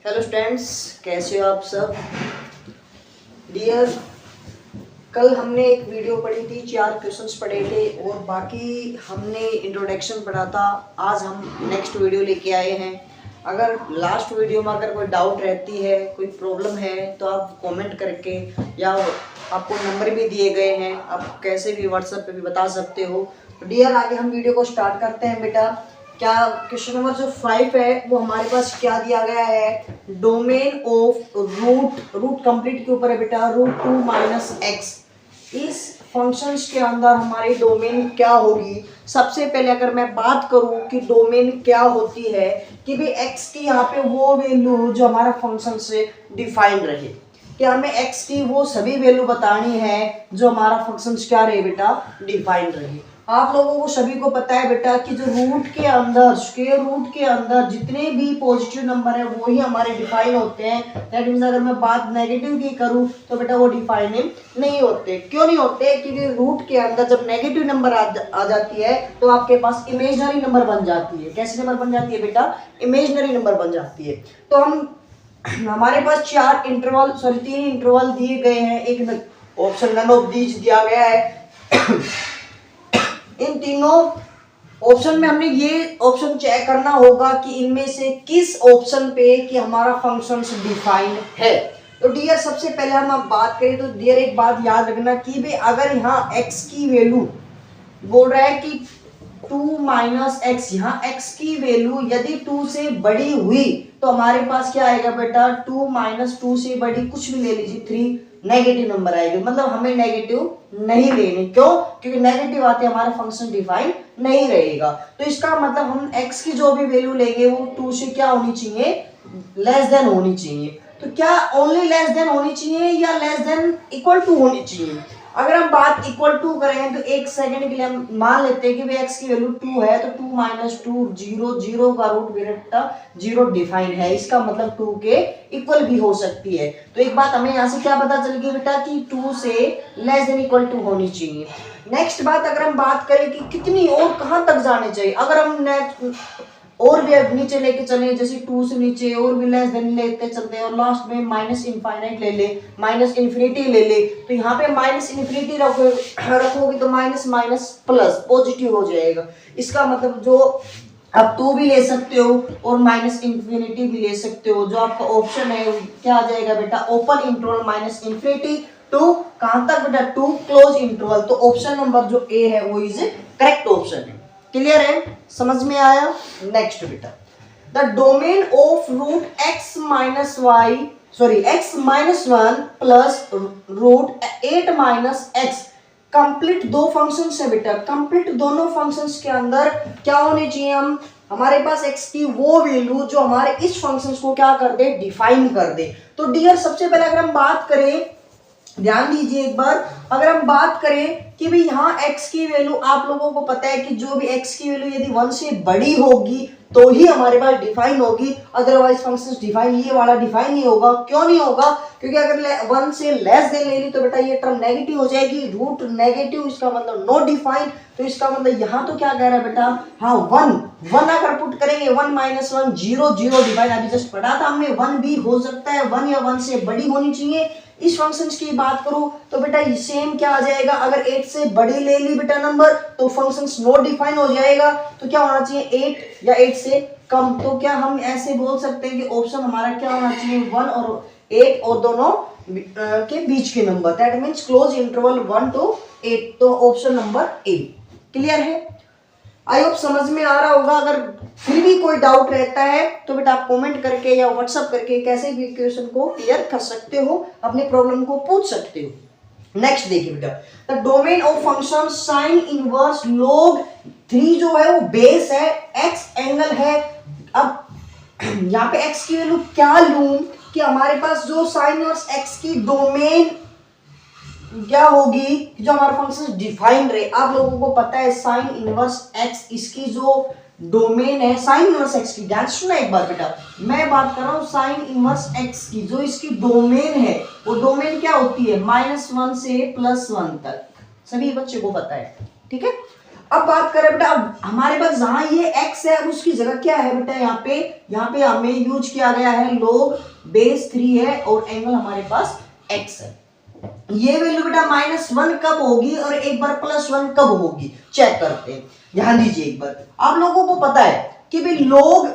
Hello students, कैसे हो आप सब। डियर, कल हमने एक वीडियो पढ़ी थी, 4 क्वेश्चंस पढ़े थे और बाकी हमने इंट्रोडक्शन पढ़ा था। आज हम नेक्स्ट वीडियो लेके आए हैं। अगर लास्ट वीडियो में अगर कोई डाउट रहती है, कोई प्रॉब्लम है, तो आप कमेंट करके या आपको नंबर भी दिए गए हैं, आप कैसे भी व्हाट्सएप पे भी बता सकते हो। तो डियर, आगे हम वीडियो को स्टार्ट करते हैं। बेटा, क्या क्वेश्चन नंबर जो 5 है वो हमारे पास क्या दिया गया है, डोमेन ऑफ रूट कंप्लीट के ऊपर है बेटा, √2 - x। इस फंक्शंस के अंदर हमारी डोमेन क्या होगी। सबसे पहले अगर मैं बात करूं कि डोमेन क्या होती है, कि भाई x की यहाँ पे वो वैल्यू जो हमारा फंक्शन से डिफाइन रहे, कि हमें x की वो सभी वैल्यू बतानी है जो हमारा फंक्शन क्या रहे बेटा, डिफाइन रहे। आप लोगों को सभी को पता है बेटा कि जो रूट के अंदर, स्क्वायर रूट के अंदर जितने भी पॉजिटिव नंबर है वो ही हमारे डिफाइन होते हैं। दैट मींस अगर मैं बात नेगेटिव की करूं तो बेटा वो डिफाइन नहीं होते। क्यों नहीं होते? क्योंकि रूट के अंदर जब नेगेटिव नंबर आ जाती है तो आपके पास इमेजिनरी नंबर बन जाती है। कैसे नंबर बन जाती है बेटा? इमेजिनरी नंबर बन जाती है। तो हमारे पास 3 इंटरवल दिए गए हैं। एक ऑप्शन नन ऑफ दीज दिया गया है। इन तीनों ऑप्शन में हमने ये ऑप्शन चेक करना होगा कि इनमें से किस ऑप्शन पे कि हमारा फंक्शन डिफाइन है। तो डियर, सबसे पहले हम अब बात करें तो डियर एक बात याद रखना कि भाई अगर यहाँ x की वैल्यू बोल रहा है कि 2 - x, यहाँ x की वैल्यू यदि 2 से बड़ी हुई तो हमारे पास क्या आएगा बेटा, 2 - 2 से बड़ी कुछ भी ले लीजिए 3 नेगेटिव नंबर आएगा। मतलब हमें नेगेटिव नहीं लेने। क्यों? क्योंकि नेगेटिव आते हमारा फंक्शन डिफाइन नहीं रहेगा। तो इसका मतलब हम x की जो भी वैल्यू लेंगे वो 2 से क्या होनी चाहिए, लेस देन होनी चाहिए। तो क्या ओनली लेस देन होनी चाहिए या लेस देन इक्वल टू होनी चाहिए? अगर हम बात इक्वल टू करें तो एक सेकंड के लिए हम मान लेते हैं कि भाई x की वैल्यू 2 है, तो 2 - 2 0, 0 का रूट बेटा 0 डिफाइन है। इसका मतलब 2 के इक्वल भी हो सकती है। तो एक बात हमें यहाँ से क्या पता चल गई बेटा कि 2 से लेस देन इक्वल टू होनी चाहिए। नेक्स्ट बात, अगर हम बात करें कि कितनी और कहाँ तक जाने चाहिए, अगर हम और भी नीचे लेके चले, जैसे 2 से नीचे और भी लेस देन लेते चलते हैं और लास्ट में माइनस इनफाइनाइट ले ले, माइनस इन्फिनिटी ले ले, तो यहाँ पे माइनस इन्फिनिटी रखोगे तो माइनस माइनस प्लस पॉजिटिव हो जाएगा। इसका मतलब जो आप 2 भी ले सकते हो और माइनस इन्फिनिटी भी ले सकते हो। जो आपका ऑप्शन है क्या आ जाएगा बेटा, open interval minus infinity to कहां तक बेटा, 2 क्लोज इंटरवल। तो ऑप्शन नंबर जो ए है वो इज करेक्ट ऑप्शन है। क्लियर है? समझ में आया? नेक्स्ट बेटा, the domain of root x - 1 plus √8 - x complete दो फंक्शंस है बेटा। कंप्लीट दोनों फंक्शंस के अंदर क्या होने चाहिए, हमारे पास x की वो वैल्यू जो हमारे इस फंक्शंस को क्या कर दे, डिफाइन कर दे। तो डियर, सबसे पहले अगर हम बात करें, ध्यान दीजिए एक बार, अगर हम बात करें कि भाई यहाँ x की वैल्यू, आप लोगों को पता है कि जो भी x की वैल्यू यदि 1 से बड़ी होगी तो ही हमारे पास डिफाइन होगी, अदरवाइज फंक्शन डिफाइन, ये वाला डिफाइन नहीं होगा। क्यों नहीं होगा? क्योंकि अगर 1 से लेस देन ले ली तो बेटा ये टर्म नेगेटिव हो जाएगी, रूट नेगेटिव, इसका मतलब नो डिफाइन। तो इसका मतलब यहाँ तो क्या कह रहा है बेटा, हाँ 1 अगर पुट करेंगे, 1 - 1 0 0 डिफाइन, अभी जस्ट पढ़ा था हमने, 1 भी हो सकता है, 1 या 1 से बड़ी होनी चाहिए। इस फंक्शन की बात करूं तो बेटा सेम क्या आ जाएगा, अगर 8 से बड़ी ले ली बेटा नंबर तो फंक्शन नॉट डिफाइन हो जाएगा। तो क्या होना चाहिए, 8 या 8 से कम। तो क्या हम ऐसे बोल सकते हैं कि ऑप्शन हमारा क्या होना चाहिए, 1 और 8 और दोनों के बीच के number, that means close interval 1 to 8। तो ऑप्शन नंबर ए। क्लियर है? आई होप समझ में आ रहा होगा। अगर फिर भी कोई डाउट रहता है तो बेटा आप कमेंट करके या व्हाट्सएप करके कैसे भी क्वेश्चन को क्लियर कर सकते हो, अपने प्रॉब्लम को पूछ सकते हो। नेक्स्ट देखिए बेटा, the domain of function sine inverse log 3 जो है वो बेस है, x एंगल है। अब यहाँ पे x की वैल्यू क्या लूं कि हमारे पास जो साइन इनवर्स x की डोमेन क्या होगी, जो हमारा फंक्शन डिफाइन रहे। आप लोगों को पता है साइन इनवर्स x, इसकी जो डोमेन है साइन इनवर्स x की, ध्यान सुनना एक बार बेटा, मैं बात कर रहा हूँ साइन इनवर्स x की, जो इसकी डोमेन है वो डोमेन क्या होती है, -1 से +1 तक, सभी बच्चे को पता है। ठीक है? अब बात करें बेटा, अब हमारे पास जहां ये x है अब उसकी जगह क्या है बेटा, यहाँ पे हमें यूज किया गया है log बेस 3 है और एंगल हमारे पास x है। ये वैल्यू बेटा -1 कब होगी और एक बार +1 कब होगी, चेक करते हैं। ध्यान दीजिए एक बार, आप लोगों को पता है कि भाई log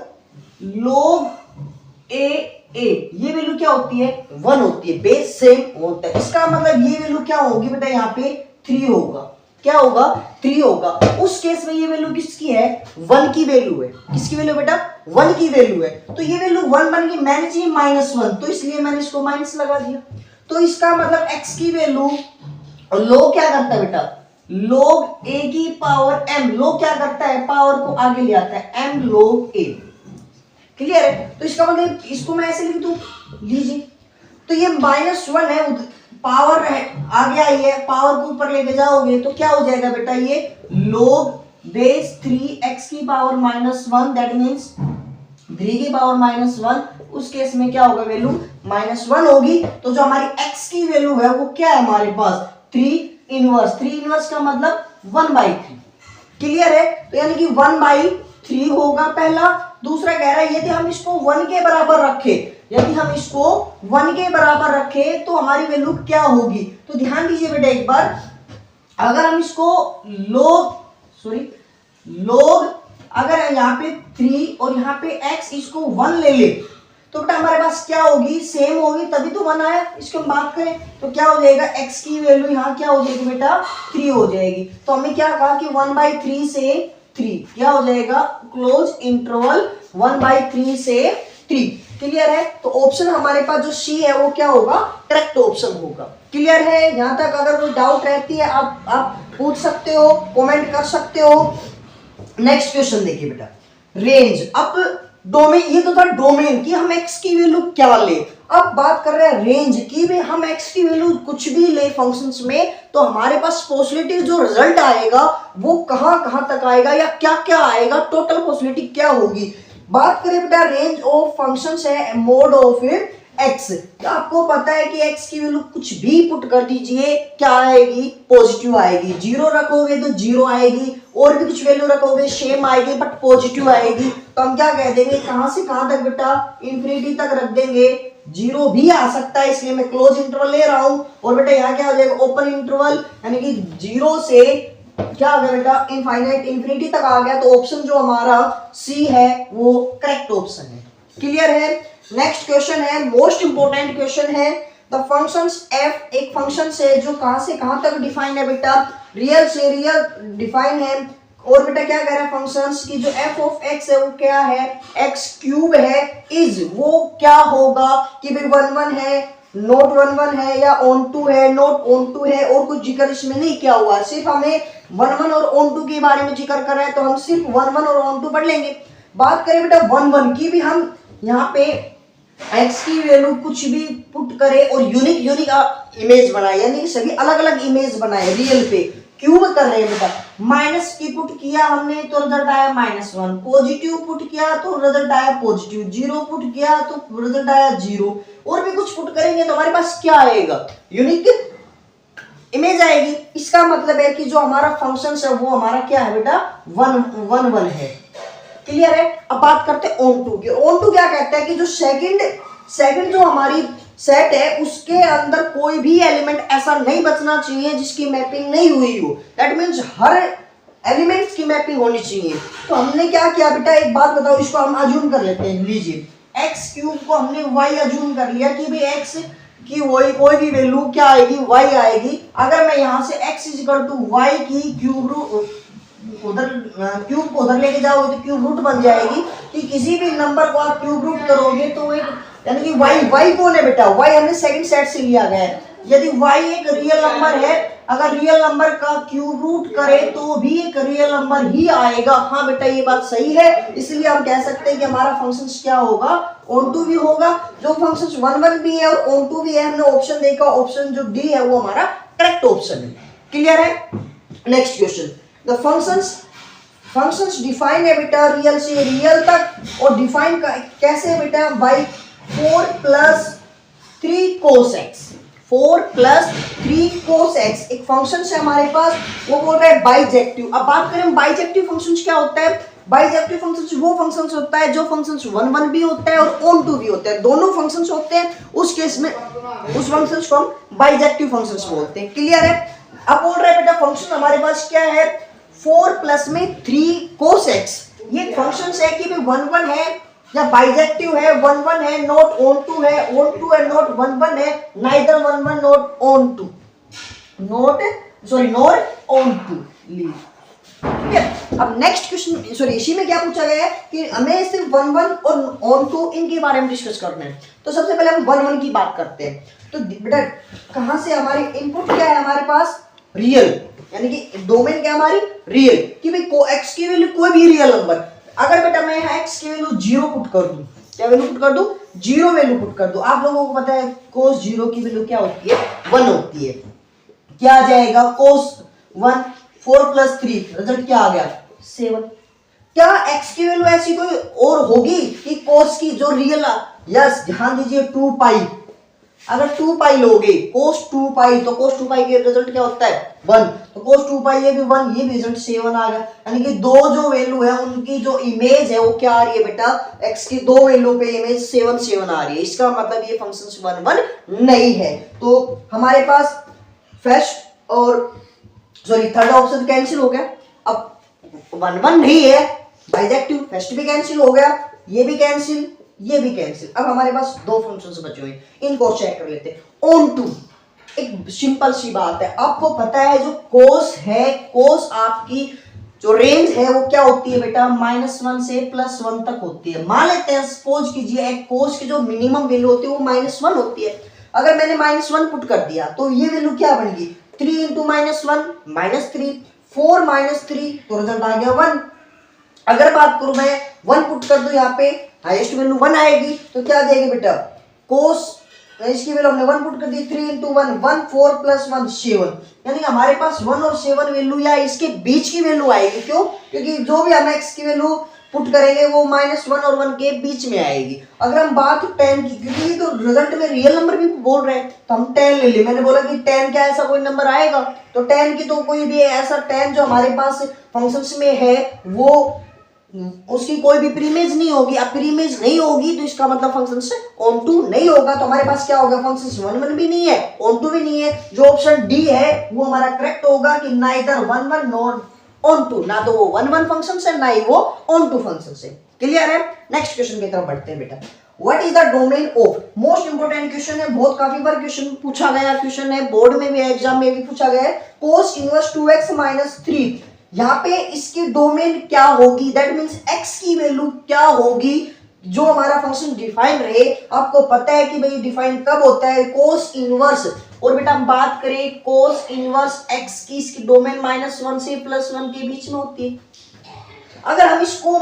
a ये वैल्यू क्या होती है, 1 होती है, बेस सेम होता है। इसका मतलब ये वैल्यू क्या होगी बेटा, यहाँ पे 3 होगा। क्या होगा, 3 होगा। उस केस में ये वैल्यू किसकी है, 1 की वैल्यू है। किसकी वैल्यू बेटा, 1 की वैल्यू है। तो ये वैल्यू 1 बन गई, मैंने चाहिए -1, तो इसलिए मैंने इसको माइनस लगा दिया। तो इसका मतलब x की वैल्यू, और log क्या करता है बेटा, log a की पावर m, log क्या करता है, पावर को आगे ले आता है, m log a। क्लियर है। तो इसका मतलब इसको मैं ऐसे लिख दूं, लीजिए, तो ये -1 है, पावर है आगे आई है, पावर को ऊपर लेके जाओगे तो क्या हो जाएगा बेटा, ये log बेस 3x की पावर -1, दैट मींस 3 की पावर -1। उस केस में क्या होगा, वैल्यू -1 होगी। तो जो हमारी x की वैल्यू है वो क्या है हमारे पास, 3 इनवर्स। 3 इनवर्स का मतलब 1/3। क्लियर है। तो यानी कि 1/3 होगा पहला। दूसरा कह रहा है यदि हम इसको 1 के बराबर रखे, यदि हम इसको 1 के बराबर रखे तो हमारी वैल्यू क्या होगी। तो ध्यान दीजिए बेटा एक बार, अगर हम इसको log अगर यहाँ पे 3 और यहाँ पे x इसको 1 ले ले तो बेटा हमारे पास क्या होगी, सेम होगी, तभी तो 1 आया। इसको हम बात करें तो क्या हो जाएगा, x की वैल्यू यहाँ क्या हो जाएगी बेटा, 3 हो जाएगी। तो हमने क्या कहा कि 1/3 से 3 क्या हो जाएगा, क्लोज इंटरवल 1/3 से 3। क्लियर है। तो ऑप्शन हमारे पास जो सी है वो क्या होगा, करेक्ट ऑप्शन होगा। क्लियर है। यहाँ तक अगर कोई डाउट रहती है आप पूछ सकते हो, कमेंट कर सकते हो। नेक्स्ट क्वेश्चन देखिए बेटा, रेंज। अब डोमेन, ये तो था डोमेन कि हम x की वैल्यू क्या ले। अब बात कर रहे हैं रेंज की, भी हम x की वैल्यू कुछ भी ले फंक्शंस में तो हमारे पास पॉसिबिलिटी जो रिजल्ट आएगा वो कहां तक आएगा या क्या क्या आएगा, टोटल पॉसिबिलिटी क्या होगी। बात करें बेटा रेंज ऑफ फंक्शंस है मोड ऑफ x। तो आपको पता है कि x की वैल्यू कुछ भी पुट कर दीजिए, क्या आएगी, पॉजिटिव आएगी। 0 रखोगे तो 0 आएगी, और भी कुछ वैल्यू रखोगे सेम आएगी बट पॉजिटिव आएगी। तो हम क्या कह देंगे, कहां से कहां तक बेटा, इंफिनिटी तक रख देंगे। 0 भी आ सकता है, इसलिए मैं क्लोज इंटरवल ले रहा हूं। और बेटा यहाँ क्या हो जाएगा, ओपन इंटरवल, यानी कि 0 से क्या आ गया बेटा, इनफाइनाइट इंफिनिटी तक आ गया। तो ऑप्शन जो हमारा सी है वो करेक्ट ऑप्शन है। क्लियर है। नेक्स्ट क्वेश्चन है, मोस्ट इंपोर्टेंट क्वेश्चन है, द फंक्शंस f एक फंक्शन है जो कहां से कहां तक डिफाइन है बेटा, रियल से रियल डिफाइन है। और बेटा क्या कह रहा है फंक्शंस की जो f ऑफ x है वो क्या है, x³ है, इज वो क्या होगा कि भाई 1 1 है, नोट 1 1 है, या ऑन टू है, नोट ऑन टू है, और कुछ जिक्र इसमें नहीं किया हुआ है, सिर्फ हमें 1 1 और ऑन टू के बारे में जिक्र कर रहा है, तो हम सिर्फ 1 1 और ऑन टू पढ़ लेंगे। बात करें बेटा 1 1 की, भी हम यहाँ पे x की वैल्यू कुछ भी पुट करे और यूनिक इमेज बनाए, यानी कि सभी अलग अलग इमेज बनाए रियल पे। क्यूब कर रहे हैं बेटा, माइनस की पुट किया हमने तो रिजल्ट आया -1, पॉजिटिव पुट किया तो रिजल्ट आया पॉजिटिव, 0 पुट किया तो रिजल्ट आया 0, और भी कुछ पुट करेंगे तो हमारे पास क्या आएगा, यूनिक इमेज आएगी। इसका मतलब है कि जो हमारा फंक्शन है वो हमारा क्या है बेटा, 1 1 है। क्लियर है। अब बात करते हैं ऑन टू की। ऑन टू क्या कहता है कि जो सेकंड जो हमारी सेट है उसके अंदर कोई भी एलिमेंट ऐसा नहीं बचना चाहिए जिसकी मैपिंग नहीं हुई हो, दैट मींस हर एलिमेंट्स की मैपिंग होनी चाहिए। तो हमने क्या किया बेटा, एक बात बताओ, इसको हम अज्यूम कर लेते हैं। लीजिए x³ को हमने y अज्यूम कर लिया कि भाई x की कोई भी वैल्यू क्या आएगी, y आएगी। अगर मैं यहां से x = y की क्यूब रूट क्यूब को उधर लेके जाओगे तो क्यूब रूट बन जाएगी, कि किसी भी नंबर को आप क्यूब रूट करोगे तो एक, यानी कि y कौन है बेटा, y हमने सेकंड सेट से लिया गया है। यदि y एक रियल नंबर है, अगर रियल नंबर का क्यूब रूट करे तो भी एक रियल नंबर ही आएगा। हाँ बेटा ये बात सही है, इसलिए हम कह सकते हैं कि हमारा फंक्शन क्या होगा, ऑन टू भी होगा। जो फंक्शन 1 1 भी है और ऑन टू भी है, हमने ऑप्शन देखा, ऑप्शन जो डी है वो हमारा करेक्ट ऑप्शन है। क्लियर है। Next question, the functions define है बेटा रियल से रियल तक, और डिफाइन कैसे बेटा, by 4 + 3 cos x। 4 plus 3 cos x एक फंक्शन है हमारे पास, वो बोल रहा है बाइजेक्टिव। अब बात करें बाइजेक्टिव फंक्शंस क्या होता है। बाइजेक्टिव फंक्शंस वो फंक्शंस होता है जो फंक्शंस 1 1 भी होता है और ऑन टू भी होता है, दोनों फंक्शंस होते हैं, उस केस में उस फंक्शंस को हम बाइजेक्टिव फंक्शंस बोलते हैं। क्लियर है। अब बोल रहा है बेटा फंक्शन हमारे पास क्या है, 4 प्लस में 3 cos x, ये फंक्शंस है कि भाई 1 1 है या बाइजेक्टिव है, 1 1 है नॉट ऑन टू है, ऑन टू है नॉट 1 1 है, neither 1 1 not onto, not onto leave. ठीक है। अब नेक्स्ट क्वेश्चन सॉरी इसी में क्या पूछा गया है कि हमें सिर्फ 1 1 और ऑन टू इनके बारे में डिस्कस करना है। तो सबसे पहले हम 1 1 की बात करते हैं। तो बेटा कहां से हमारी इनपुट क्या है हमारे पास, रियल, यानी कि डोमेन क्या हमारी रियल, कि भाई को x की वैल्यू कोई भी रियल नंबर, अगर बेटा मैं यहाँ x की वैल्यू 0 पुट कर दूं, क्या वैल्यू पुट कर दूं, 0 वैल्यू पुट कर दूं, आप लोगों को पता है cos 0 की वैल्यू क्या होती है, 1 होती है। क्या आ जाएगा cos 1, 4 प्लस 3 रिजल्ट क्या आ गया 7। क्या x की वैल्यू ऐसी कोई और होगी कि cos की जो रियल, यस ध्यान दीजिए 2 पाई, अगर 2 पाई लोगे cos 2 पाई तो cos 2 पाई के रिजल्ट क्या होता है 1, तो cos 2 पाई ये भी 1, ये भी रिजल्ट 7 आ गया। यानी कि दो जो वैल्यू है उनकी जो इमेज है वो क्या आ रही है बेटा, x की दो वैल्यू पे इमेज 7 7 आ रही है, इसका मतलब ये फंक्शन 1 1 नहीं है। तो हमारे पास फर्स्ट और सॉरी थर्ड ऑप्शन कैंसिल हो गया। अब 1 1 नहीं है बाइजेक्टिव, फर्स्ट भी कैंसिल हो गया, ये भी कैंसिल, ये भी कैंसिल। अब हमारे पास दो फंक्शंस बचे हुए, इनको चेक कर लेते हैं। ऑन टू एक सिंपल सी बात है, आपको पता है जो कोस है, कोस आपकी जो रेंज है वो क्या होती है बेटा, -1 से +1 तक होती है। मान लेते हैं सपोज कीजिए एक कोस की जो मिनिमम वैल्यू होती है वो -1 होती है। अगर मैंने -1 पुट कर दिया तो ये वैल्यू क्या बनेगी, 3 × -1 -3, 4 -3 तो रिजल्ट आ गया 1। अगर बात करूं मैं 1 पुट कर दूं यहाँ पे, हाईएस्ट वैल्यू 1 आएगी, तो क्या आ जाएगी बेटा कोस, इसकी वैल्यू हमने 1 पुट कर दी, 3 × 1 1, 4 + 1 7, यानी हमारे पास 1 और 7 वैल्यू या इसके बीच की वैल्यू आएगी। क्यों, क्योंकि जो भी हम x की वैल्यू पुट करेंगे वो -1 और 1 के बीच में आएगी। अगर हम बात 10 की, क्योंकि तो रिजल्ट में रियल नंबर भी बोल रहे हैं तो हम 10 ले ले, मैंने बोला कि 10 क्या ऐसा कोई नंबर आएगा, तो 10 की तो कोई भी ऐसा 10 जो हमारे पास फंक्शंस में है वो उसकी कोई भी प्रीमेज नहीं होगी। अब प्रीमेज नहीं होगी तो इसका मतलब फंक्शन से ऑन टू नहीं होगा, तो हमारे पास क्या होगा, फंक्शन 1 1 भी नहीं है, ऑन टू भी नहीं है। जो ऑप्शन डी है वो हमारा करेक्ट होगा कि नाइदर 1 1 नॉट ऑन टू, ना तो वो 1 1 फंक्शन है ना ही वो ऑन टू फंक्शन है। क्लियर है। नेक्स्ट क्वेश्चन की तरफ बढ़ते हैं बेटा। What is the domain of, most important question है, बहुत काफी बार क्वेश्चन पूछा गया क्वेश्चन है, बोर्ड में भी एग्जाम में भी पूछा गया है। cos इनवर्स 2x - 3, यहाँ पे इसकी डोमेन क्या होगी, दैट मींस x की वैल्यू क्या होगी जो हमारा फंक्शन डिफाइन रहे। आपको पता है कि भाई डिफाइन कब होता है, cos इनवर्स, और बेटा हम बात करें cos इनवर्स x की, इसकी डोमेन -1 से +1 के बीच में होती है। अगर हम इसको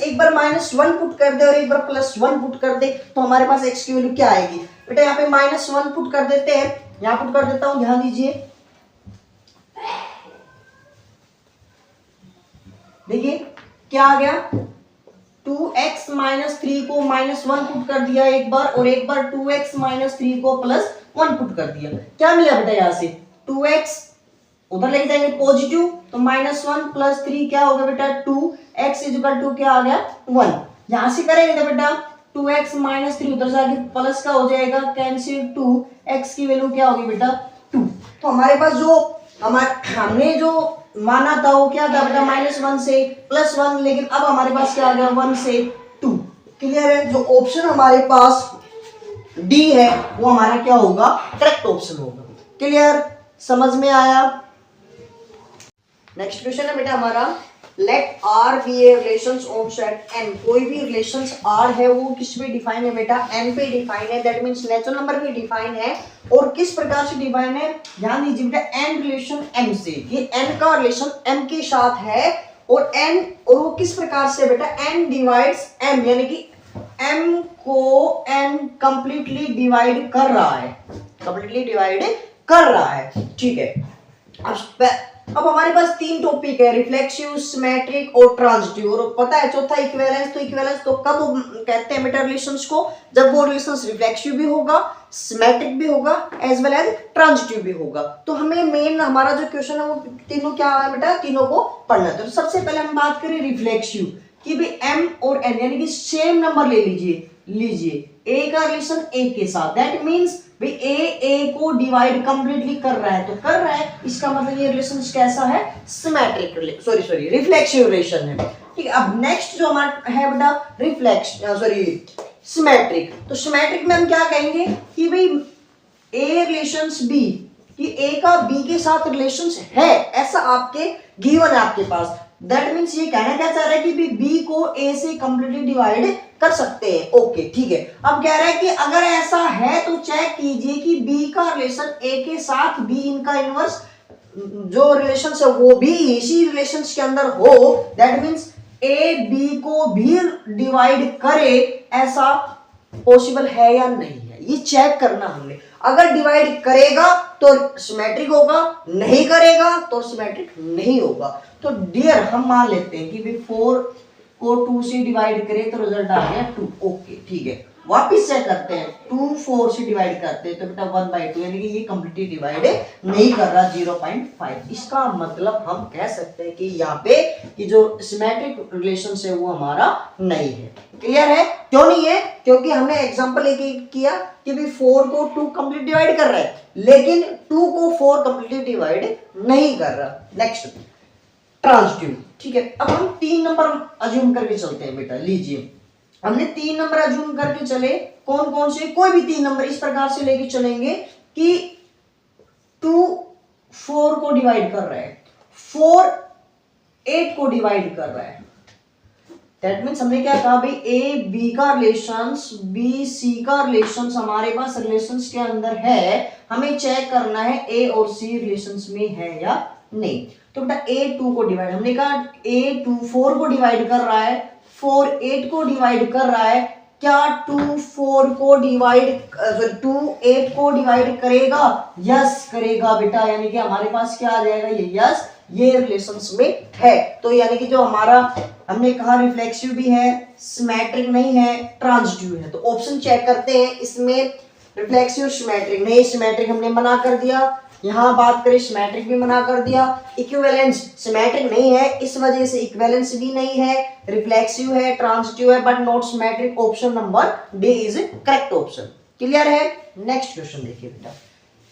एक बार -1 पुट कर दे और एक बार +1 पुट कर दे तो हमारे पास x की वैल्यू क्या आएगी बेटा, यहाँ पे -1 पुट कर देते हैं, यहाँ पुट कर देता हूं, ध्यान दीजिए, देखिए क्या आ गया, 2x - 3 को -1 पुट कर दिया एक बार, और एक बार 2x - 3 को +1 पुट कर दिया। क्या मिला बेटा, यहाँ से 2x उधर लेके जाएंगे पॉजिटिव, तो -1 + 3 क्या होगा बेटा 2x = क्या आ गया 1। यहां से करेंगे तो बेटा 2x - 3 उधर जाके प्लस का हो जाएगा, कैंसिल, 2x की वैल्यू क्या होगी बेटा 2। तो हमारे पास जो हमने जो माना था वो क्या था बेटा -1 से +1, लेकिन अब हमारे पास क्या आ गया 1 से 2। क्लियर है। जो ऑप्शन हमारे पास डी है वो हमारा क्या होगा, करेक्ट ऑप्शन होगा। क्लियर, समझ में आया। नेक्स्ट क्वेश्चन है बेटा हमारा, late R be a relations on set n, कोई भी रिलेशंस R है वो किस पे डिफाइन है बेटा, n पे डिफाइन है, दैट मींस नेचुरल नंबर पे डिफाइन है। और किस प्रकार से डिफाइन है, ध्यान दीजिए बेटा, n रिलेशन m से, ये n का रिलेशन m के साथ है, और n और वो किस प्रकार से बेटा, n डिवाइड्स m, यानी कि m को n कंप्लीटली डिवाइड कर रहा है, कंप्लीटली डिवाइड कर रहा है। ठीक है, अब अब हमारे पास तीन टॉपिक है, रिफ्लेक्सिव, सिमेट्रिक और ट्रांजिटिव, और पता है चौथा इक्विवेलेंस। तो इक्विवेलेंस तो कब कहते हैं बेटा रिलेशंस को, जब वो रिलेशंस रिफ्लेक्सिव भी होगा, सिमेट्रिक भी होगा, एज वेल एज ट्रांजिटिव भी होगा। तो हमें मेन हमारा जो क्वेश्चन है वो तीनों क्या है बेटा, तीनों को पढ़ना है। तो सबसे पहले हम बात करें रिफ्लेक्सिव कि भाई m और n यानी कि सेम नंबर ले लीजिए a का रिलेशन a के साथ, दैट मींस भाई a को डिवाइड कंप्लीटली कर रहा है, तो कर रहा है, इसका मतलब ये रिलेशन कैसा है, सिमेट्रिक, सॉरी रिफ्लेक्सिव रिलेशन है। ठीक है, अब नेक्स्ट जो हमारा है बेटा सिमेट्रिक। तो सिमेट्रिक में हम क्या कहेंगे कि भाई a रिलेशंस b, कि a का b के साथ रिलेशंस है, ऐसा आपके गिवन है आपके पास, दैट मींस ये कहना क्या चाह रहा है कि b को a से कंप्लीटली डिवाइड कर सकते हैं। ओके ठीक है, अब कह रहा है कि अगर ऐसा है तो चेक कीजिए कि b का रिलेशन a के साथ b इनका इनवर्स जो रिलेशन है वो भी इसी रिलेशन के अंदर हो, दैट मींस a b को भी डिवाइड करे, ऐसा पॉसिबल है या नहीं है, ये चेक करना हमने। अगर डिवाइड करेगा तो सिमेट्रिक होगा, नहीं करेगा तो सिमेट्रिक नहीं होगा। तो डियर हम मान लेते हैं कि भाई 4 को 2 से डिवाइड करें तो रिजल्ट आ गया 2। ओके ठीक है, वापिस चेक करते हैं, 2 4 से डिवाइड करते हैं तो बेटा 1/2, यानी कि ये कंप्लीटली डिवाइड नहीं कर रहा, 0.5। इसका मतलब हम कह सकते हैं कि यहाँ पे कि जो सिमेट्रिक रिलेशन है वो हमारा नहीं है। क्लियर है? क्यों नहीं है? क्योंकि हमने एग्जांपल एक किया कि भाई 4 को 2 कंप्लीट डिवाइड कर रहा है, लेकिन 2 को 4 कंप्लीटली डिवाइड नहीं कर रहा। Next transitive. ठीक है, अब हम 3 नंबर अज्यूम करके चलते हैं बेटा, लीजिए हमने 3 नंबर अज्यूम करके चले, कौन कौन से, कोई भी 3 नंबर इस प्रकार से लेके चलेंगे कि 2 4 को डिवाइड कर रहा है, 4 8 को डिवाइड कर रहा है, दैट मीन्स हमने क्या कहा भाई ए बी का रिलेशंस, बी सी का रिलेशंस हमारे पास रिलेशंस के अंदर है, हमें चेक करना है ए और सी रिलेशंस में है या नहीं। तो बेटा ए 2 को डिवाइड, हमने कहा ए 2 4 को डिवाइड कर रहा है, 4 8 को डिवाइड कर रहा है, क्या 2 4 को डिवाइड 2 8 को डिवाइड करेगा? यस करेगा बेटा, यानी कि हमारे पास क्या आ जाएगा, ये यस, ये रिलेशंस में है। तो यानी कि जो हमारा हमने कहा रिफ्लेक्सिव भी है, सिमेट्रिक नहीं है, ट्रांजिटिव है। तो ऑप्शन चेक करते हैं इसमें, रिफ्लेक्सिव सिमेट्रिक नहीं, सिमेट्रिक हमने मना कर दिया, यहां बात करें सिमेट्रिक भी मना कर दिया, इक्विवेलेंस सिमेट्रिक नहीं है, इस वजह से इक्विवेलेंस भी नहीं है, रिफ्लेक्सिव है, ट्रांजिटिव है but not symmetric, option number D is correct option. Clear है? नेक्स्ट क्वेश्चन देखिए बेटा,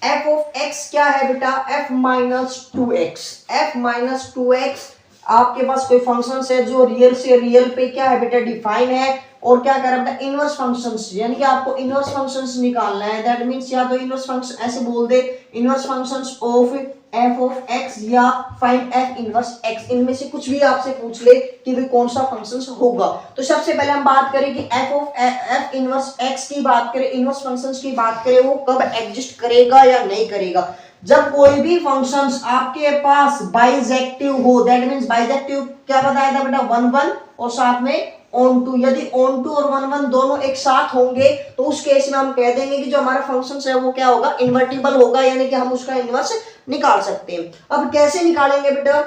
f of x क्या है बेटा, f minus 2x, f minus 2x आपके पास कोई फंक्शन है जो रियल से रियल पे क्या है बेटा डिफाइन है, और क्या कर रहा है बेटा इनवर्स फंक्शंस, यानी कि आपको इनवर्स फंक्शंस निकालना है, दैट मींस या तो इनवर्स फंक्शन ऐसे बोल दे, inverse functions of f of x या फाइंड f इनवर्स x, इनमें से कुछ भी आपसे पूछ ले कि भाई कौन सा फंक्शंस होगा। तो सबसे पहले हम बात करें कि f इनवर्स x की बात करें, इनवर्स फंक्शंस की बात करें, वो कब एग्जिस्ट करेगा या नहीं करेगा, जब कोई भी फंक्शंस आपके पास बाइजेक्टिव हो, दैट मींस बाइजेक्टिव क्या बताया था बेटा 1 1 और साथ में ऑन टू, यदि ऑन टू और 1 1 दोनों एक साथ होंगे तो उस केस में हम कह देंगे कि जो हमारा फंक्शन है वो क्या होगा, इन्वर्टिबल होगा, यानी कि हम उसका इनवर्स निकाल सकते हैं। अब कैसे निकालेंगे बेटा,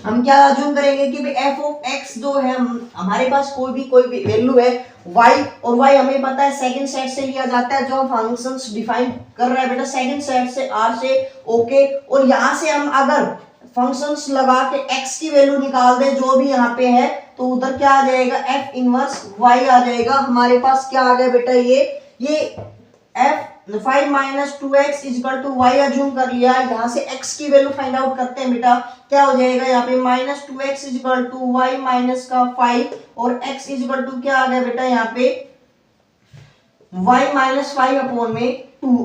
हम क्या अज्यूम करेंगे कि भाई f of x जो है हमारे पास कोई भी वैल्यू है y, और y हमें पता है सेकंड सेट से लिया जाता है, जो हम फंक्शंस डिफाइन कर रहा है बेटा सेकंड सेट से r से। ओके, और यहां से हम अगर फंक्शंस लगा के x की वैल्यू निकाल दे जो भी यहाँ पे है, तो उधर क्या आ जाएगा f इनवर्स y आ जाएगा। हमारे पास क्या आ गया बेटा, ये f 5 minus 2x is equal to y assume कर लिया, यहाँ से x की वैल्यू फाइंड आउट करते हैं बेटा, क्या हो जाएगा यहाँ पे minus 2x is equal to y minus का 5 और x is equal to क्या आ गया बेटा यहाँ पे y minus 5 अपॉन में 2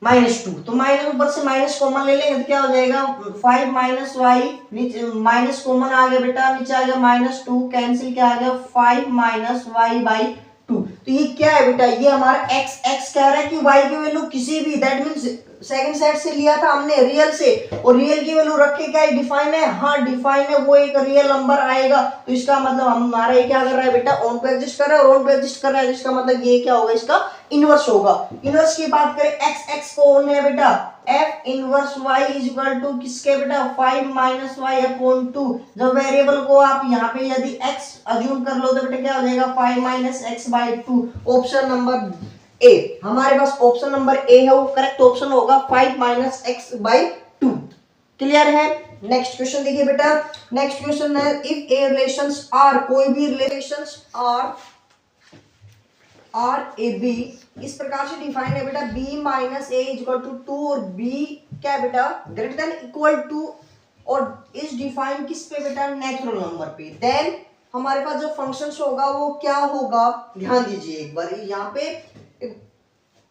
minus 2, तो माइनस ऊपर से माइनस कॉमन ले लेंगे तो क्या हो जाएगा 5 minus y, नीचे माइनस कॉमन आ गया बेटा, नीचे आ गया -2, कैंसिल क्या आ गया 5 minus y by 2। तो ये क्या है बेटा, ये हमारा x कह रहा है कि y की वैल्यू किसी भी, दैट मींस सेकंड सेट से लिया था हमने रियल से, और रियल की वैल्यू रख के क्या डिफाइन है, हाँ डिफाइन है, वो एक रियल नंबर आएगा। तो इसका मतलब हमारा ये क्या कर रहा है बेटा, ऑन पे एग्जिस्ट कर रहा है, और ऑन पे एग्जिस्ट कर रहा है, जिसका मतलब ये क्या होगा, इसका इनवर्स होगा। इनवर्स की बात करें, एक्स एक्स को ऑन है बेटा, f inverse y is equal to किसके बेटा, 5 माइनस वाई अपॉन 2। जब वेरिएबल को आप यहाँ पे यदि x अज्यूम कर लो तो बेटा क्या हो जाएगा, 5 minus x by 2। Option number A, हमारे पास ऑप्शन नंबर ए है, वो करेक्ट ऑप्शन होगा, 5 माइनस एक्स बाई 2। क्लियर है। नेक्स्ट क्वेश्चन देखिए बेटा, नेक्स्ट क्वेश्चन है, इफ ए रिलेशंस आर, कोई भी रिलेशंस आर ए बी इस प्रकार से डिफाइन है बेटा, b minus A is equal to 2 और b क्या है बेटा, ग्रेटर देन इक्वल टू, और इज डिफाइन किस पे बेटा, नेचुरल नंबर पे। देन हमारे पास जो फंक्शंस होगा वो क्या होगा, ध्यान दीजिए एक बार यहाँ पे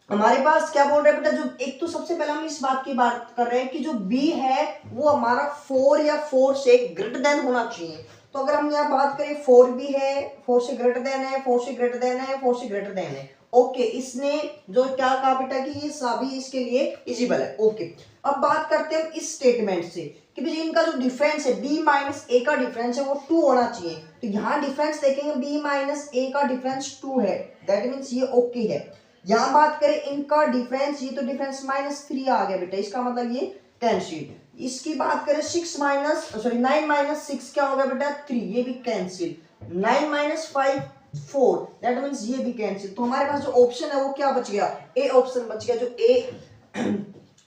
हमारे पास क्या बोल रहे हैं बेटा, जो एक तो सबसे पहले हम इस बात की बात कर रहे हैं कि जो b है वो हमारा 4 या 4 से ग्रेटर देन होना चाहिए। तो अगर हम यहाँ बात करें 4 भी है, 4 से ग्रेटर देन है, 4 से ग्रेटर देन है, 4 से ग्रेटर देन है, ओके। इसने जो क्या कहा बेटा कि ये सभी इसके लिए इजिबल है, ओके। अब बात करते हैं इस स्टेटमेंट से कि भाई इनका जो डिफरेंस है b माइनस ए का डिफरेंस है वो 2 होना चाहिए। तो यहाँ डिफरेंस देखेंगे b माइनस ए का डिफरेंस 2 है, दैट मीन्स ये ओके है। यहाँ बात करें इनका डिफरेंस, ये तो डिफरेंस -3 आ गया बेटा, इसका मतलब ये कैंसिल। इसकी बात करें 9 माइनस 6 क्या होगा बेटा, 3, ये भी कैंसिल। 9 माइनस 5 4, दैट मीन्स ये भी कैंसिल। तो हमारे पास जो ऑप्शन है वो क्या बच गया, ए ऑप्शन बच गया। जो ए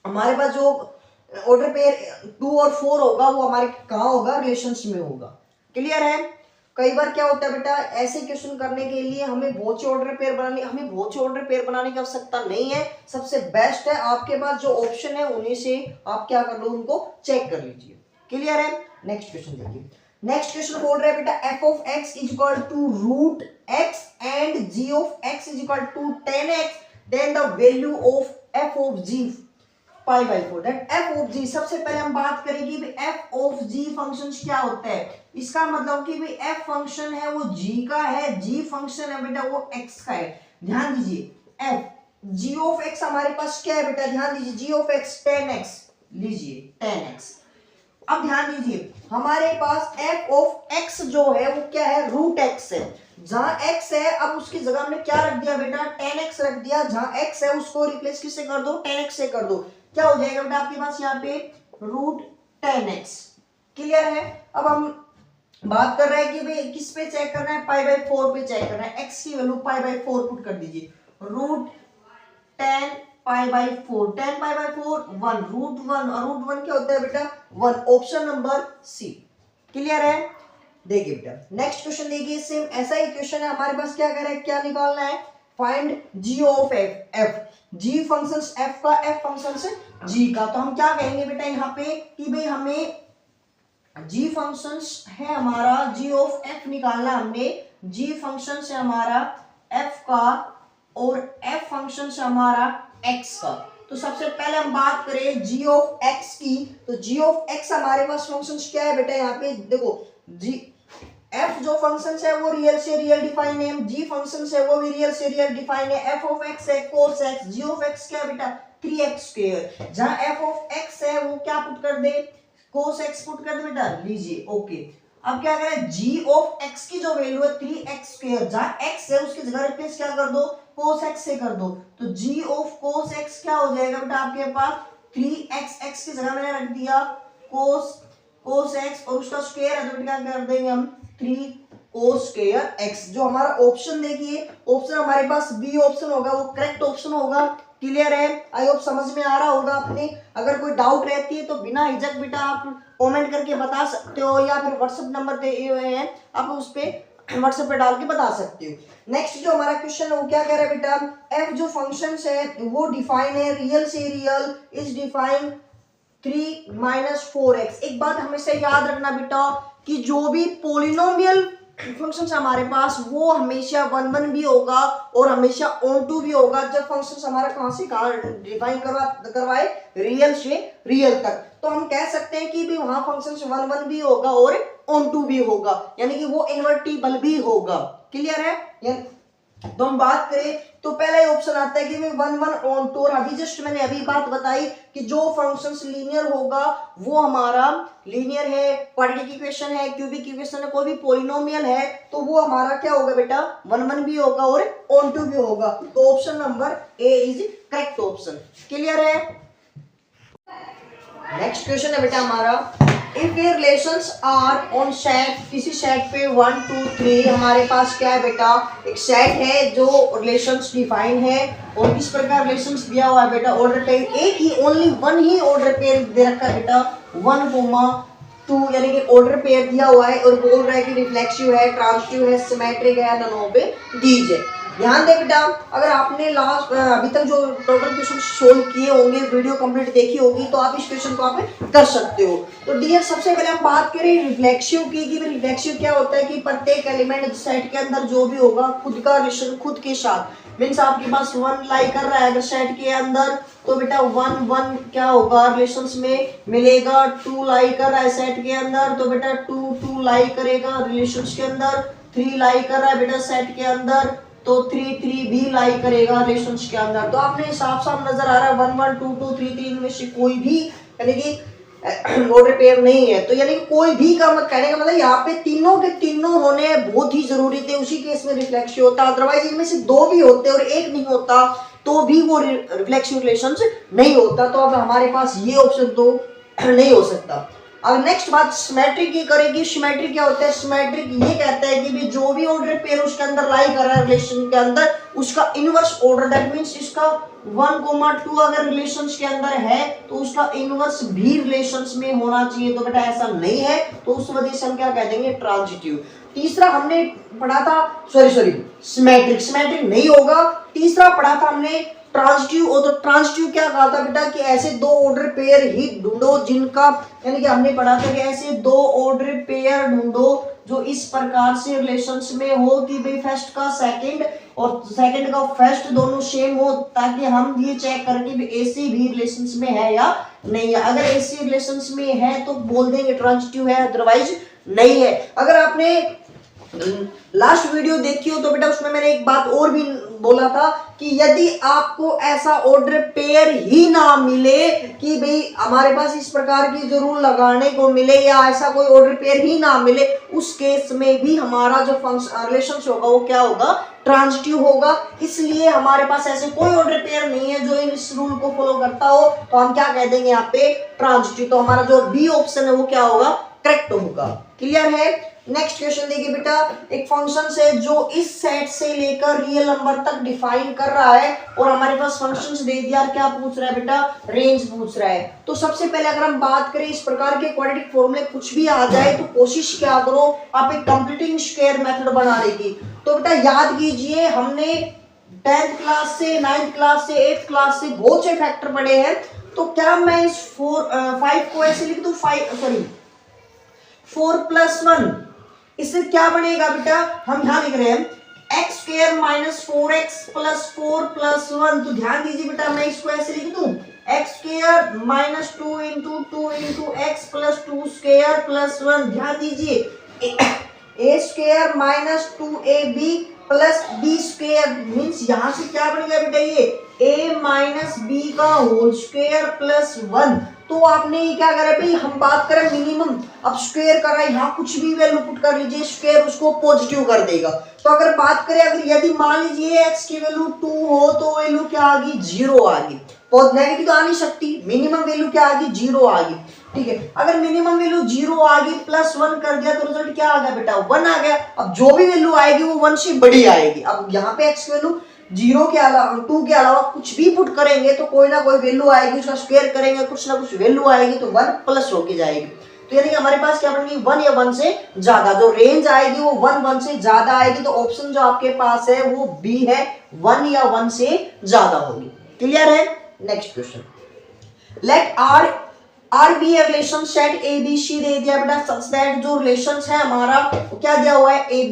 हमारे पास जो ऑर्डर पेयर 2 और 4 होगा वो हमारे कहाँ होगा, रिलेशंस में होगा। क्लियर है। कई बार क्या होता है बेटा, ऐसे क्वेश्चन करने के लिए हमें बहुत से ऑर्डर पेयर बनाने की आवश्यकता नहीं है। सबसे बेस्ट है आपके पास जो ऑप्शन है उन्हीं से आप क्या कर लो, उनको चेक कर लीजिए। क्लियर है। नेक्स्ट क्वेश्चन देखिए, नेक्स्ट क्वेश्चन बोल रहा है बेटा, f of x is equal to root x and g of x is equal to 10x, then the value of f of g pi by 4, that f of g। सबसे पहले हम बात करेंगे कि f ऑफ g फंक्शन क्या होता है। इसका मतलब कि भाई f फंक्शन है वो g का है, g फंक्शन है बेटा वो x का है। ध्यान दीजिए f g ऑफ x हमारे पास क्या है बेटा, ध्यान दीजिए, g ऑफ x 10x लीजिए, 10x। अब ध्यान दीजिए हमारे पास f ऑफ x जो है वो क्या है, रूट x है। जहां x है अब उसकी जगह हमने क्या रख दिया बेटा, 10x रख दिया। जहां x है उसको रिप्लेस किससे कर दो, 10x से कर दो। क्या हो जाएगा बेटा आपके पास यहाँ पे रूट 10x। क्लियर है। अब हम बात कर रहे हैं कि भाई किस पे चेक करना है, पाई बाई 4 पे चेक करना है। x की वैल्यू पाई बाई 4 पुट कर दीजिए, root 10 pi by 4, 10 pi by 4 1, root 1, और रूट 1 क्या होता है बेटा 1, ऑप्शन नंबर सी। क्लियर है। देखिए बेटा नेक्स्ट क्वेश्चन देखिए, सेम ऐसा ही क्वेश्चन है। हमारे पास क्या कह रहा है, क्या निकालना है, find g of f, g functions f का, f फंक्शंस g का। तो हम क्या कहेंगे बेटा यहाँ पे कि भाई हमें g फंक्शंस है हमारा, g ऑफ f निकालना हमने, g फंक्शंस है हमारा f का और f फंक्शन से हमारा x का। तो सबसे पहले हम बात करें g ऑफ x की, तो g ऑफ x हमारे पास फंक्शंस क्या है बेटा, यहाँ पे देखो g f जो फंक्शंस है वो रियल से रियल डिफाइन है, g फंक्शंस है वो भी रियल से रियल डिफाइन है। f ऑफ x है cos x, g of x क्या है बेटा 3x स्क्वायर। जहां f ऑफ x है वो क्या पुट कर दे, cos x पुट कर दे बेटा, लीजिए ओके। अब क्या करें, g ऑफ x की जो वैल्यू है 3x स्क्वायर, जहां x है उसकी जगह रिप्लेस क्या कर दो, cos x से कर दो। तो g ऑफ cos x क्या हो जाएगा बेटा आपके पास 3x, x की जगह मैंने रख दिया cos x और उसका स्क्वायर है तो क्या कर देंगे हम 3 cos स्क्वायर x। जो हमारा ऑप्शन देखिए, ऑप्शन हमारे पास बी ऑप्शन होगा, वो करेक्ट ऑप्शन होगा। क्लियर है। आई होप समझ में आ रहा होगा आपने। अगर कोई डाउट रहती है तो बिना हिचक बेटा आप कमेंट करके बता सकते हो, या फिर व्हाट्सएप नंबर दिए हुए हैं आप उस पे व्हाट्सएप पे डाल के बता सकते हो। नेक्स्ट जो हमारा क्वेश्चन है वो क्या कह रहा है बेटा, f जो फंक्शंस है वो डिफाइन है रियल से real, is define 3 minus 4x। एक बात हमेशा याद रखना बेटा कि जो भी पॉलिनोमियल फंक्शंस हमारे पास वो हमेशा 1 1 भी होगा और हमेशा ऑन टू भी होगा, जब फंक्शंस हमारा कहां से कहां डिफाइन करवाए, रियल से रियल तक। तो हम कह सकते हैं कि भी वहां फंक्शंस 1 1 भी होगा और ऑन टू भी होगा, यानी कि वो इन्वर्टिबल भी होगा। क्लियर है। तो हम बात करें तो पहला ही ऑप्शन आता है कि 1 ऑन टू, और अभी जस्ट मैंने अभी बात बताई कि जो फंक्शंस लीनियर होगा वो हमारा लीनियर है, क्वाड्रेटिक इक्वेशन है, क्यूबिक इक्वेशन है, कोई भी पॉलिनोमियल है तो वो हमारा क्या होगा बेटा 1 भी होगा और ऑन टू भी होगा। तो option number A is correct option. Clear है? नेक्स्ट क्वेश्चन है बेटा हमारा, इफ ये रिलेशंस आर ऑन सेट, किसी सेट पे 1 2 3 हमारे पास क्या है बेटा, एक सेट है जो रिलेशंस डिफाइन है और किस प्रकार रिलेशंस दिया हुआ है बेटा, ऑर्डर पेयर एक ही, ओनली वन ही ऑर्डर पेयर दे रखा है बेटा 1, 2 यानी कि ऑर्डर पेयर दिया हुआ है और बोल रहा है कि रिफ्लेक्सिव है, ट्रांजिटिव है, सिमेट्रिक है, नन पे दीज है। ध्यान दे बेटा, अगर आपने लास्ट अभी तक जो टोटल क्वेश्चन सोल्व किए होंगे, वीडियो कंप्लीट देखी होगी, तो आप इस क्वेश्चन को आप कर सकते हो। तो डियर सबसे पहले हम बात करें रिफ्लेक्सिव की, कि रिफ्लेक्सिव क्या होता है कि प्रत्येक एलिमेंट सेट के अंदर जो भी होगा खुद का रिलेशन खुद के साथ, मीन्स आपके पास 1 लाई कर रहा है अगर सेट के अंदर तो बेटा 1 1 क्या होगा रिलेशंस में मिलेगा, 2 लाई कर रहा है सेट के अंदर तो बेटा 2 2 लाई करेगा रिलेशंस के अंदर, 3 लाई कर रहा है बेटा सेट के अंदर तो 3 3 भी लाई करेगा रिलेशंस के अंदर। तो आपने साफ साफ नजर आ रहा है 1 1 2 2 3 3 में से कोई भी यानी कि ऑर्डर पेयर नहीं है। तो यानी कोई भी का मत कहने का मतलब यहाँ पे तीनों के तीनों होने बहुत ही जरूरी थे, उसी केस में रिफ्लेक्सिव होता, अदरवाइज इनमें से 2 भी होते और एक नहीं होता तो भी वो रिफ्लेक्सिव रिलेशंस नहीं होता। तो अब हमारे पास ये ऑप्शन तो नहीं हो सकता। अब नेक्स्ट बात सिमेट्रिक की करेगी। सिमेट्रिक क्या होता है? सिमेट्रिक ये कहता है कि भी जो भी ऑर्डर पेयर उसके अंदर लाई कर रहा है रिलेशन के अंदर उसका इनवर्स ऑर्डर, दैट मींस इसका 1, 2 अगर रिलेशंस के अंदर है तो उसका इनवर्स भी रिलेशंस में होना चाहिए। तो बेटा ऐसा नहीं है तो उस वजह से हम क्या कह देंगे ट्रांजिटिव। तीसरा हमने पढ़ा था सिमेट्रिक, सिमेट्रिक नहीं होगा। तीसरा पढ़ा था हमने ट्रांजिटिव, और तो ट्रांजिटिव क्या कहा था बेटा कि ऐसे 2 ऑर्डर पेयर ही ढूंढो जिनका, यानी कि हमने पढ़ा था कि ऐसे 2 ऑर्डर पेयर ढूंढो जो इस प्रकार से रिलेशंस में हो कि भाई फर्स्ट का सेकंड और सेकंड का फर्स्ट दोनों सेम हो, ताकि हम ये चेक करें कि ऐसे भी रिलेशंस में है या नहीं है। अगर ऐसे रिलेशंस में है तो बोल देंगे ट्रांजिटिव है, अदरवाइज नहीं है। अगर आपने लास्ट वीडियो देखी हो तो बेटा उसमें मैंने एक बात और भी बोला था कि यदि आपको ऐसा ऑर्डर पेयर ही ना मिले कि भाई हमारे पास इस प्रकार की जो रूल लगाने को मिले या ऐसा कोई ऑर्डर पेयर ही ना मिले, उस केस में भी हमारा जो फंक्शन रिलेशंस होगा वो क्या होगा ट्रांजिटिव होगा। इसलिए हमारे पास ऐसे कोई ऑर्डर पेयर नहीं है जो इस रूल को फॉलो करता हो, तो हम क्या कह देंगे यहाँ पे ट्रांजिटिव। तो हमारा जो बी ऑप्शन है वो क्या होगा करेक्ट होगा। क्लियर है? नेक्स्ट क्वेश्चन देखिए बेटा, एक फंक्शन है जो इस सेट से लेकर रियल नंबर तक डिफाइन कर रहा है और हमारे पास फंक्शंस दे दिया, क्या पूछ रहा है बेटा रेंज पूछ रहा है। तो सबसे पहले अगर हम बात करें इस प्रकार के क्वाड्रेटिक फॉर्मूले कुछ भी आ जाए तो कोशिश क्या करो आप एक कंप्लीटिंग स्क्वायर मेथड बनाने की। तो बेटा याद कीजिए हमने 10th क्लास से 9th क्लास से 8th क्लास से बहुत से फैक्टर पढ़े हैं। तो क्या मैं इस 5 को ऐसे लिख दूं 4 + 1, इससे क्या बनेगा बेटा, हम यहां लिख रहे हैं x² - 4x + 4 + 1। तो ध्यान दीजिए बेटा मैं इसको ऐसे लिख दूं x² - 2 × 2 × x + 2² + 1। ध्यान दीजिए a² - 2ab + b² मींस यहां से क्या बन गया बेटा ये a - b का होल स्क्वायर + 1। तो आपने ये क्या करा भाई, हम बात करें मिनिमम, अब स्क्वायर करा यहाँ कुछ भी वैल्यू पुट कर लीजिए, स्क्वायर उसको पॉजिटिव कर देगा। तो अगर बात करें अगर यदि मान लीजिए x की वैल्यू 2 हो तो वैल्यू क्या आ गई 0 आ गई, बहुत नेगेटिव तो आ नहीं सकती, मिनिमम वैल्यू क्या आ गई 0 आ गई। ठीक है, अगर मिनिमम वैल्यू 0 आ गई +1 कर दिया तो रिजल्ट क्या आ गया बेटा 1 आ गया। अब जो भी वैल्यू आएगी वो 1 से बड़ी आएगी। अब यहाँ पे x की वैल्यू 0 के अलावा 2 के अलावा कुछ भी पुट करेंगे तो कोई ना कोई वैल्यू आएगी, उसका स्क्वायर करेंगे कुछ ना कुछ वैल्यू आएगी तो 1 प्लस होके जाएगी। तो यानी कि हमारे पास क्या बनेगी 1 या 1 से ज्यादा, जो रेंज आएगी वो 1 से ज्यादा आएगी। तो ऑप्शन जो आपके पास है वो बी है, 1 या 1 से ज्यादा होगी। क्लियर है? Next question, let R be A relation set A B C दे दिया बेटा, सच दैट जो रिलेशंस है हमारा क्या दिया हुआ है ए ए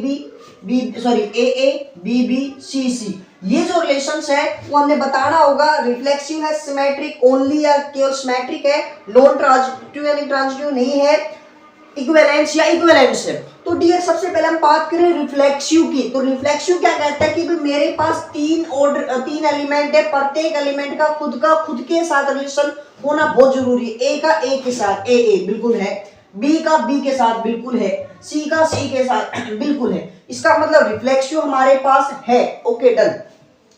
बी बी सी सी। ये जो रिलेशंस है वो हमने बताना होगा रिफ्लेक्सिव है, सिमेट्रिक ओनली या केवल सिमेट्रिक है, नॉन ट्रांजिटिव यानी ट्रांजिटिव नहीं है, इक्विवेलेंस या इक्विवेलेंस है। तो डियर सबसे पहले हम बात करें रिफ्लेक्सिव की। तो रिफ्लेक्सिव क्या कहता है कि भाई मेरे पास तीन एलिमेंट है, प्रत्येक एलिमेंट का खुद के साथ रिलेशन होना बहुत जरूरी है। ए का ए के साथ ए बिल्कुल है, बी का बी के साथ बिल्कुल है, सी का सी के साथ बिल्कुल है। इसका मतलब रिफ्लेक्सिव हमारे पास है। Okay done.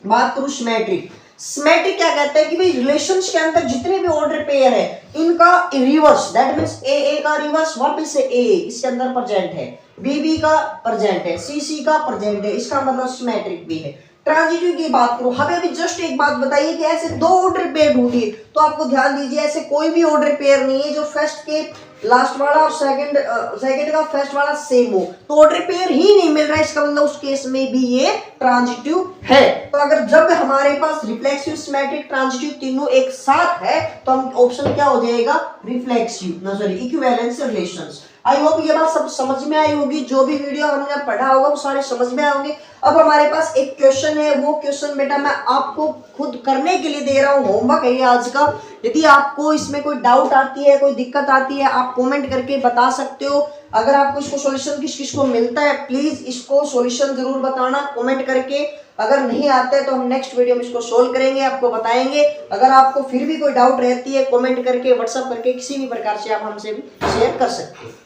बात करूं सिमेट्रिक। सिमेट्रिक क्या कहता है कि भाई रिलेशंस के अंदर जितने भी ऑर्डर पेयर है इनका रिवर्स, दैट मींस ए का रिवर्स वापस से ए इसके अंदर प्रेजेंट है, बी का प्रेजेंट है, सी का प्रेजेंट है, इसका मतलब सिमेट्रिक भी है। ट्रांजिटिव की बात करो, हमें अभी जस्ट एक बात बताइए कि ऐसे दो ऑर्डर पेयर ढूंढिए, तो आपको ध्यान दीजिए ऐसे कोई भी ऑर्डर पेयर नहीं है जो फर्स्ट के लास्ट वाला और सेकंड का फर्स्ट वाला सेम हो, तो ऑर्डर पेयर ही नहीं मिल रहा है, इसका मतलब उस केस में भी ये ट्रांजिटिव है। तो अगर जब हमारे पास रिफ्लेक्सिव, सिमेट्रिक, ट्रांजिटिव तीनों एक साथ है तो हम ऑप्शन क्या हो जाएगा, reflexive, sorry equivalence relations. I hope ये बात सब समझ में आई होगी, जो भी वीडियो हमने पढ़ा होगा वो सारे समझ में आए होंगे। अब हमारे पास एक क्वेश्चन है, वो क्वेश्चन बेटा मैं आपको खुद करने के लिए दे रहा हूँ, होमवर्क है ये आज का। यदि आपको इसमें कोई डाउट आती है, कोई दिक्कत आती है, आप कमेंट करके बता सकते हो। अगर आपको इसको सॉल्यूशन किस को मिलता है प्लीज इसको सॉल्यूशन जरूर बताना कमेंट करके। अगर नहीं आता है तो हम नेक्स्ट वीडियो में इसको सोल्व करेंगे, आपको बताएंगे। अगर आपको फिर भी कोई डाउट रहती है कमेंट करके, व्हाट्सएप करके, किसी भी प्रकार से आप हमसे भी शेयर कर सकते हैं।